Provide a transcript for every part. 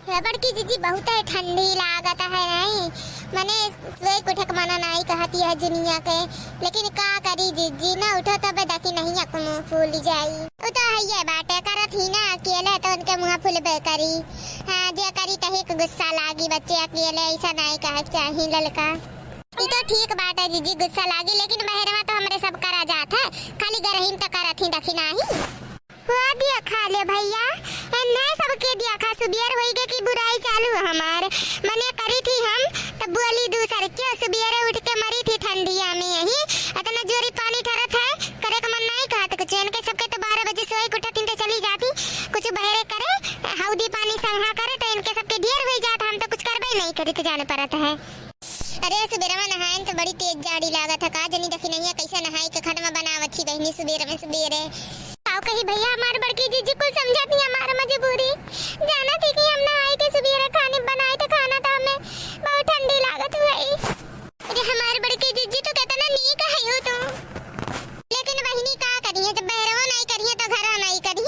रबड़ की जीजी बहुत है ठंडी लागत है नहीं मने वे कुठक मना नहीं कहती है दुनिया के लेकिन का करी जीजी ना उठो तब देखी नहीं अकुम फूल जाई वो तो है ये बात करत ही ना अकेले तो उनके मुंह फूल बे करी हां जे करी तही को गुस्सा लागी बच्चे अकेले ऐसा नहीं कहे चाहिए ललका ये तो ठीक बात है जीजी गुस्सा लागी लेकिन बहरवा तो हमरे सब करा जात है खाली गरहीम तो करत ही देखी नहीं हुआ दिया खा ले भैया नहीं सबके दिया खा सुबेर होई के की बुराई चालू हमार मने करी थी हम तब बोली दूसर क्यों सुबेरे उठ के मरी थी ठंडिया में यही इतना जोरी पानी ठरत है करे का मन नहीं कहत कुछ इनके सबके तो 12 बजे सोई कुटा तीन चली जाती कुछ बहरे करे हौदी पानी संहा करे तो इनके सबके ढेर हो जात हम तो कुछ करबे नहीं करी तो जाने पड़त है अरे सुबेरे में नहाए तो बड़ी तेज जाड़ी लागत है का जनी देखी नहीं है कैसे नहाई के खट में बनावत थी बहनी सुबेरे आओ कहीं भैया हमारे बड़की जीजी को समझा थी हमारा मजबूरी जाना थी कि हम नहाए के सुबेरे खाने बनाए तो खाना था हमें बहुत ठंडी लागत हुई अरे हमारे बड़की जीजी तो कहता ना नहीं कही हो तुम लेकिन बहनी का करी है जब बहरवा नहीं करी है तो घर नहीं करी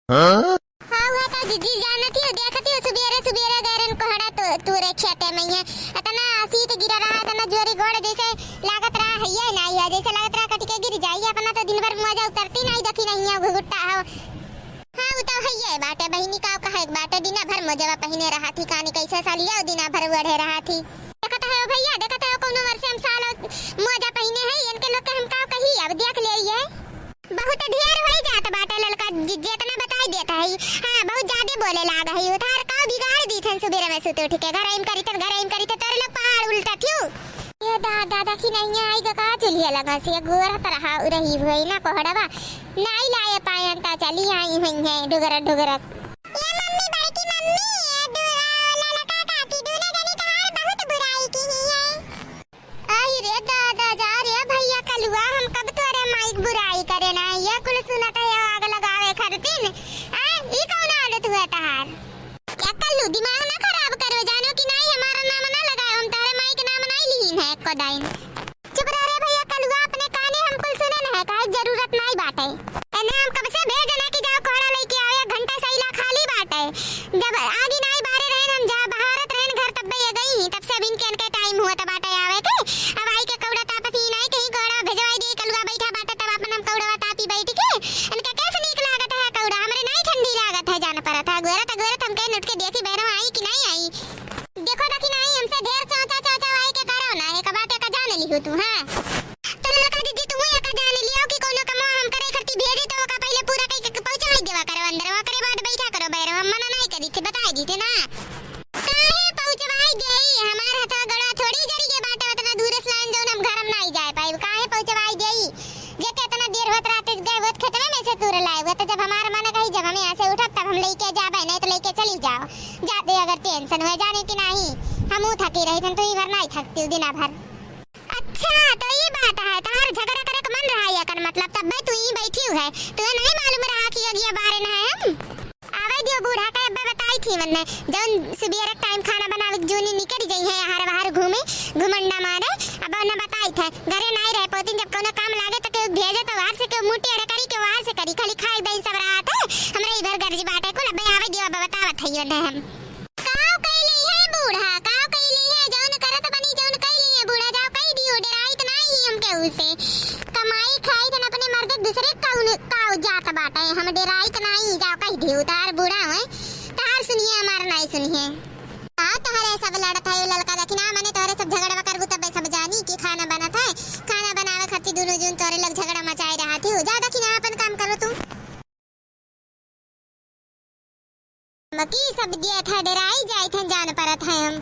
हां हुआ था जीजी जाना थी देखती हो सुबेरे गैरन को हड़ा तो तू रखियाते में है इतना सीट गिरा रहा इतना जोरी गोड़ जैसे लागत रहा है ये नहीं है जैसे लागत रहा कट के गिर जाई अपना तो दिन भर मजा उतरती नहीं देखी नहीं है घुघुट्टा हो हां वो तो है ये बात है बहनी का कहे एक बात है दिन भर मजा पहने रहा थी कानी कैसे सालिया दिन भर बढ़े रहा थी देखत है भैया देखत है कोनो वर्ष हम साल मजा पहने है इनके लोग के हम का कही अब देख ले ये बहुत ढेर हो जात बाटे ललका जितना बताई देता है हां बहुत ज्यादा बोले लाग है उधार का बिगाड़ दी थन सुबेरे में सुते उठ के घर आइम करी तो तेरे लोग पहाड़ उल्टा थ्यू ये दादा की नहीं आई का चलिए लगा से गोरा तरह रही हुई ना पहड़वा नहीं लाए पायंता चली आई हुई है डुगरा ये मम्मी बड़की मम्मी ललका काकी दूने जनी तहार बहुत बुराई की है आई रे दादा जा रे भैया कलुआ हम कब तोरे माइक बुराई करे ना ये कुल सुनता है आग लगावे खरतीन ई कौन आदत हुआ तहार क्या कल्लू दिमाग ना खराब करो जानो कि नहीं हमारा नाम ना लगाओ हम तारे माइक नाम नहीं लीन है कोदाइन चुप रह रे भैया कलुआ अपने काने हम कुल सुने ना है काहे जरूरत नहीं बाटे एने हम कब से भेजना कि जाओ कोड़ा लेके आवे घंटा सहीला खाली बाटे जब आगे नहीं बाहर रहन हम जा भारत रहन घर तब ये गई तब से बिन के टाइम हुआ त बाटे आवे के अब आई के कौड़ा तापसी नहीं कहीं कोड़ा भेजवाई दे कलुआ बैठा बाटे तब अपन हम कौड़ा तापी बैठ के इनके कैसे नीक लागत है कौड़ा हमरे नहीं ठंडी लागत है जान परत है गोरा हम कहीं उठ के देखी बहरो आई कि नहीं आई देखो देखी नहीं हमसे ढेर चाचा आई के करो ना एक बात का जान ली हो तू हां तो लड़का दीदी तू ये का जान लियो कि कोनो कमा हम करे खर्ची भेजे तो का पहले पूरा कई पहुंचाई देवा करो अंदर वा करे बाद बैठा करो बहरो हम मना नहीं करी थी बताई दी थे ना काहे पहुंचवाई देई हमार हथा गड़ा थोड़ी जरी के बाटे उतना दूर से लाइन जो हम घर में नहीं जाए पाए काहे पहुंचवाई देई जे के इतना देर होत रात गए वो खेतने में से दूर लाए वो तो जब हमारा मन कही जब हम यहां से उठब तब हम लेके जाबे नहीं तो लेके चली जाओ जाते अगर टेंशन हो जाने की नहीं हम थकी रही थन तो ई भर नहीं थकती दिन भर अच्छा तो ये बात है तार झगड़ा करे का मन रहा है कर मतलब तब मैं तू ही बैठी है तू नहीं मालूम रहा कि अगिया बारे ना है हम आवे दियो बूढ़ा का अब्बे बताई थी मैंने जब सुबेरे टाइम खाना बनावे जोनी निकल गई है हर बाहर घूमे घुमंडा मारे अब ने बताई थे घरे नहीं रह पोती जब कोनो काम लागे तो के भेजे तो बाहर से के मुट्ठी अड़ करी के वहां से करी खाली खाई दई सब रात हमरे इधर गर्ज बाटे को अब्बे आवे दियो अब बतावत है ने हम काव कइली है बूढ़ा काव कइली है जौन करत बनी जौन कइली है बूढ़ा जाओ कई दियो डराई त नहीं हम के उसे कमाई खाई त अपने मर्द दूसरे काव जात बाटे हम डराई त नहीं जाओ कई दियो तार बूढ़ा है तार सुनिए हमार नहीं सुनिए तोहरे सब लड़त है लड़का देखना मने तोहरे सब झगड़ा करबू तब सब जानी कि खाना बनत है खाना बनावे खातिर दोनों जन तोरे लग झगड़ा मचाई रहा थी जा देखना अपन काम करो तू मकी सब दिया था डराई जाई थे जान परत है हम